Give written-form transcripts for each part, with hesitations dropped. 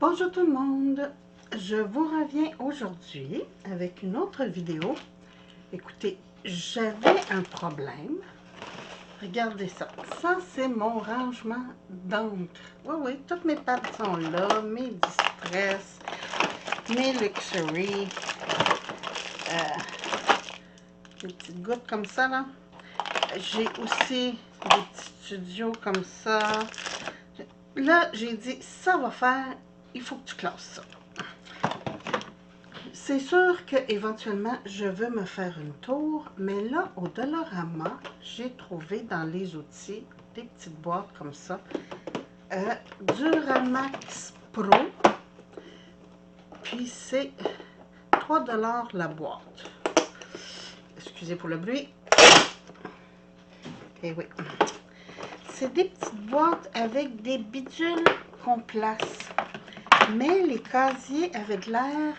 Bonjour tout le monde, je vous reviens aujourd'hui avec une autre vidéo. Écoutez, j'avais un problème. Regardez ça. Ça, c'est mon rangement d'encre. Oui, toutes mes pattes sont là, mes Distress, mes Luxury. Des petites gouttes comme ça, là. J'ai aussi des petits studios comme ça. Là, j'ai dit, ça va faire, il faut que tu classes ça. C'est sûr qu'éventuellement, je veux me faire une tour, mais là, au Dollarama, j'ai trouvé dans les outils des petites boîtes comme ça. Duramax Pro, puis c'est 3 $ la boîte. Excusez pour le bruit. Et oui. C'est des petites boîtes avec des bidules qu'on place. Mais les casiers avaient de l'air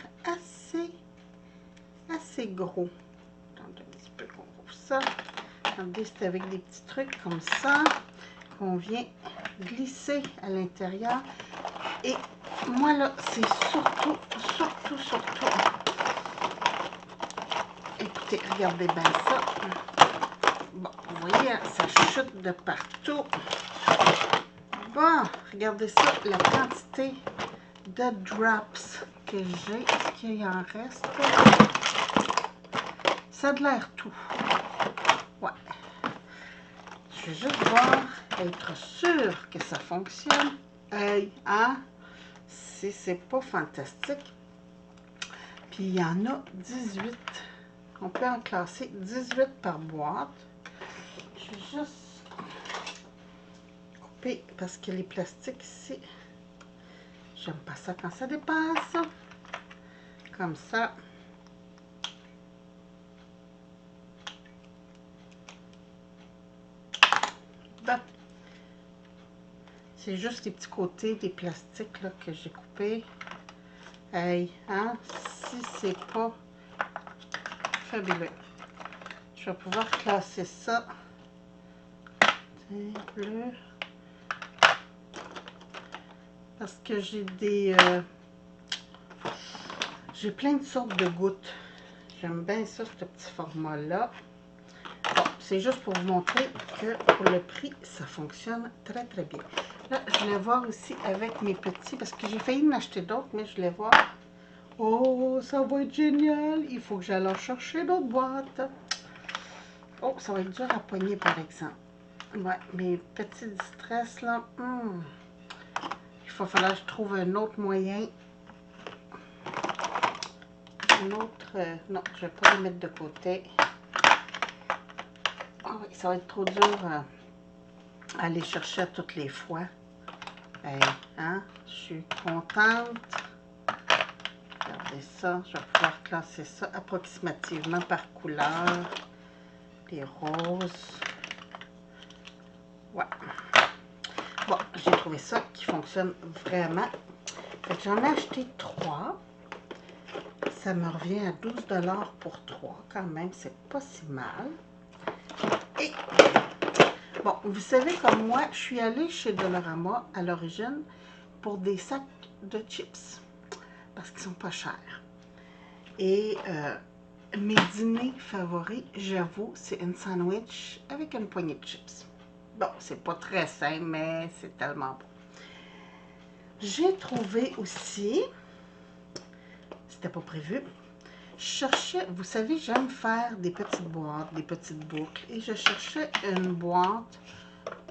assez gros. Attendez un petit peu qu'on ouvre ça. Regardez, c'est avec des petits trucs comme ça qu'on vient glisser à l'intérieur. Et moi là, c'est surtout. Écoutez, regardez bien ça. Bon, vous voyez, ça chute de partout. Bon, regardez ça, la quantité de drops que j'ai. Est-ce qu'il en reste? Ça a de l'air tout. Ouais. Je vais juste voir, être sûr que ça fonctionne. Hey, hein? Si c'est pas fantastique. Puis il y en a 18. On peut en classer 18 par boîte. Je vais juste couper parce que les plastiques ici, j'aime pas ça quand ça dépasse. Comme ça. Bon. C'est juste les petits côtés des plastiques là, que j'ai coupés. Hey, hein? Si c'est pas fabuleux. Je vais pouvoir classer ça. Bleu. Parce que j'ai des... j'ai plein de sortes de gouttes. J'aime bien ça, ce petit format-là. Bon, c'est juste pour vous montrer que pour le prix, ça fonctionne très bien. Là, je voulais voir aussi avec mes petits, parce que j'ai failli m'acheter d'autres, mais je voulais voir. Oh, ça va être génial! Il faut que j'aille en chercher d'autres boîtes. Oh, ça va être dur à poigner, par exemple. Ouais, mes petits Distress, là. Il va falloir que je trouve un autre moyen. Un autre... non, je ne vais pas les mettre de côté. Oh, oui, ça va être trop dur à aller chercher à toutes les fois. Hey, hein? Je suis contente. Regardez ça. Je vais pouvoir classer ça approximativement par couleur. Les roses. Ouais. Bon, j'ai trouvé ça qui fonctionne vraiment. J'en ai acheté 3. Ça me revient à 12 $ pour 3. Quand même, c'est pas si mal. Et bon, vous savez, comme moi, je suis allée chez Dollarama à l'origine pour des sacs de chips. Parce qu'ils sont pas chers. Et mes dîners favoris, j'avoue, c'est un sandwich avec une poignée de chips. Bon, c'est pas très sain, mais c'est tellement bon. J'ai trouvé aussi, c'était pas prévu, je cherchais, vous savez, j'aime faire des petites boîtes, des petites boucles, et je cherchais une boîte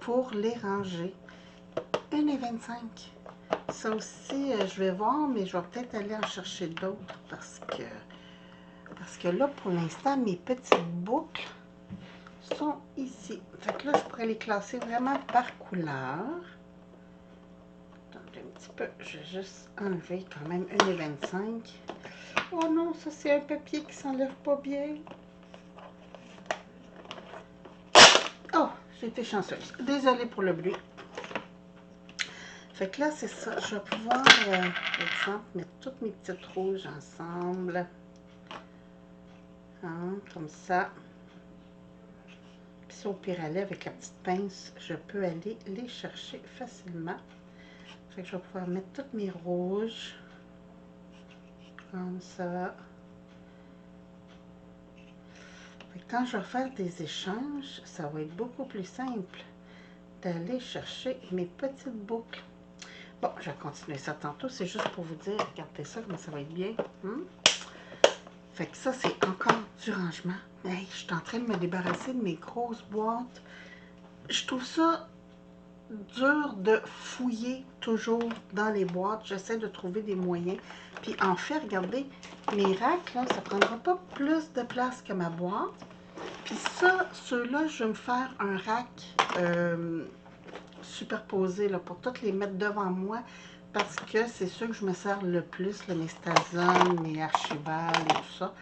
pour les ranger. 1,25 $. Ça aussi, je vais voir, mais je vais peut-être aller en chercher d'autres parce que là, pour l'instant, mes petites boucles sont ici. Fait que là, je pourrais les classer vraiment par couleur. Attendez un petit peu, je vais juste enlever quand même 1,25 $. Oh non, ça c'est un papier qui s'enlève pas bien. Oh, j'ai été chanceuse. Désolée pour le bruit. Fait que là, c'est ça. Je vais pouvoir, par exemple, mettre toutes mes petites rouges ensemble. Hein, comme ça. Puis si au pire aller avec la petite pince, je peux aller les chercher facilement. Fait que je vais pouvoir mettre toutes mes rouges. Comme ça. Fait que quand je vais faire des échanges, ça va être beaucoup plus simple d'aller chercher mes petites boucles. Bon, je vais continuer ça tantôt. C'est juste pour vous dire, regardez ça, comment ça va être bien. Fait que ça, c'est encore du rangement. Hey, je suis en train de me débarrasser de mes grosses boîtes. Je trouve ça dur de fouiller toujours dans les boîtes. J'essaie de trouver des moyens. Puis en fait, regardez, mes racks, là, ça ne prendra pas plus de place que ma boîte. Puis ça, ceux-là, je vais me faire un rack superposé là, pour toutes les mettre devant moi. Parce que c'est ceux que je me sers le plus, là, mes Stason, mes Archibald et tout ça.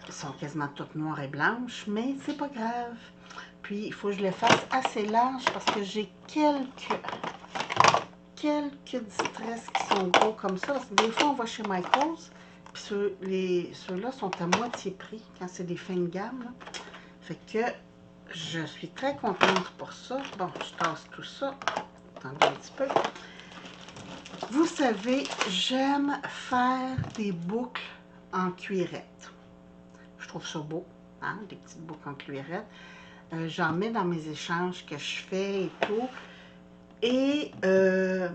Ils sont quasiment toutes noires et blanches, mais c'est pas grave. Puis, il faut que je les fasse assez larges parce que j'ai quelques distress qui sont gros comme ça. Parce que des fois, on va chez Michaels, puis ceux-là sont à moitié prix quand c'est des fins de gamme. Là. Fait que je suis très contente pour ça. Bon, je tasse tout ça. Attendez un petit peu. Vous savez, j'aime faire des boucles en cuirette. Je trouve ça beau, hein, des petites boucles en cuirette. J'en mets dans mes échanges que je fais et tout. Et ben,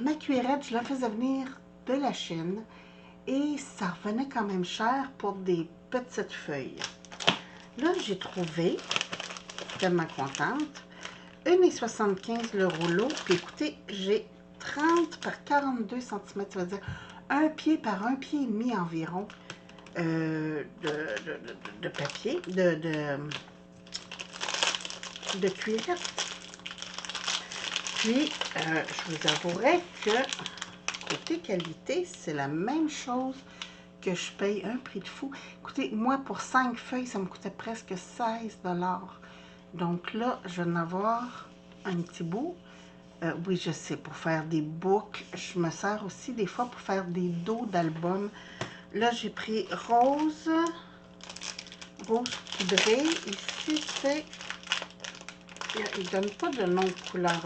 ma cuirette, je la faisais venir de la Chine. Et ça revenait quand même cher pour des petites feuilles. Là, j'ai trouvé, tellement contente, 1,75 le rouleau. Puis écoutez, j'ai 30 par 42 cm, ça veut dire un pied par un pied et demi environ de papier, de cuirette. Puis, je vous avouerai que côté qualité, c'est la même chose que je paye un prix de fou. Écoutez, moi, pour 5 feuilles, ça me coûtait presque 16 $. Donc là, je vais en avoir un petit bout. Oui, je sais, pour faire des boucles. Je me sers aussi des fois pour faire des dos d'album. Là, j'ai pris rose poudré. Ici, c'est... Ils ne donnent pas de nom de couleur.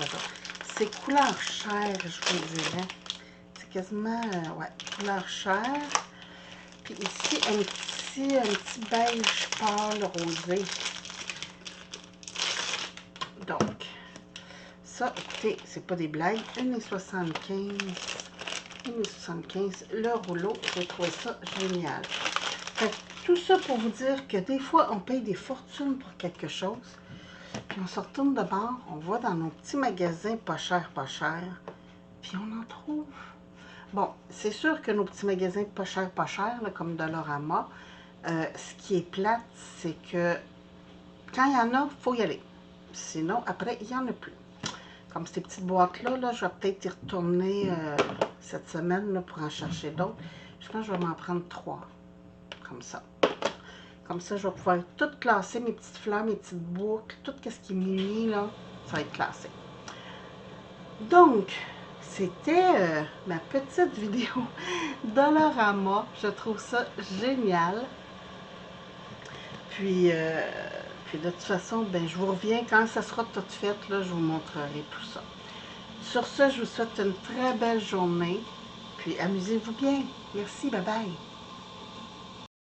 C'est couleur chair, je vous dirais. C'est quasiment, ouais, couleur chair. Puis ici, un petit beige pâle rosé. Donc, ça, écoutez, c'est pas des blagues. 1,75 le rouleau. J'ai trouvé ça génial. Fait que tout ça pour vous dire que des fois, on paye des fortunes pour quelque chose. Puis on se retourne de bord, on va dans nos petits magasins pas cher, puis on en trouve. Bon, c'est sûr que nos petits magasins pas cher, là, comme Dollarama, ce qui est plate, c'est que quand il y en a, il faut y aller. Sinon, après, il n'y en a plus. Comme ces petites boîtes-là, là, je vais peut-être y retourner cette semaine là, pour en chercher d'autres. Je pense que je vais m'en prendre 3, comme ça. Comme ça, je vais pouvoir tout classer, mes petites fleurs, mes petites boucles, tout ce qui est mini, là, ça va être classé. Donc, c'était ma petite vidéo Dollarama. Je trouve ça génial. Puis de toute façon, ben, je vous reviens quand ça sera tout fait, là, je vous montrerai tout ça. Sur ce, je vous souhaite une très belle journée. Puis amusez-vous bien. Merci, bye bye.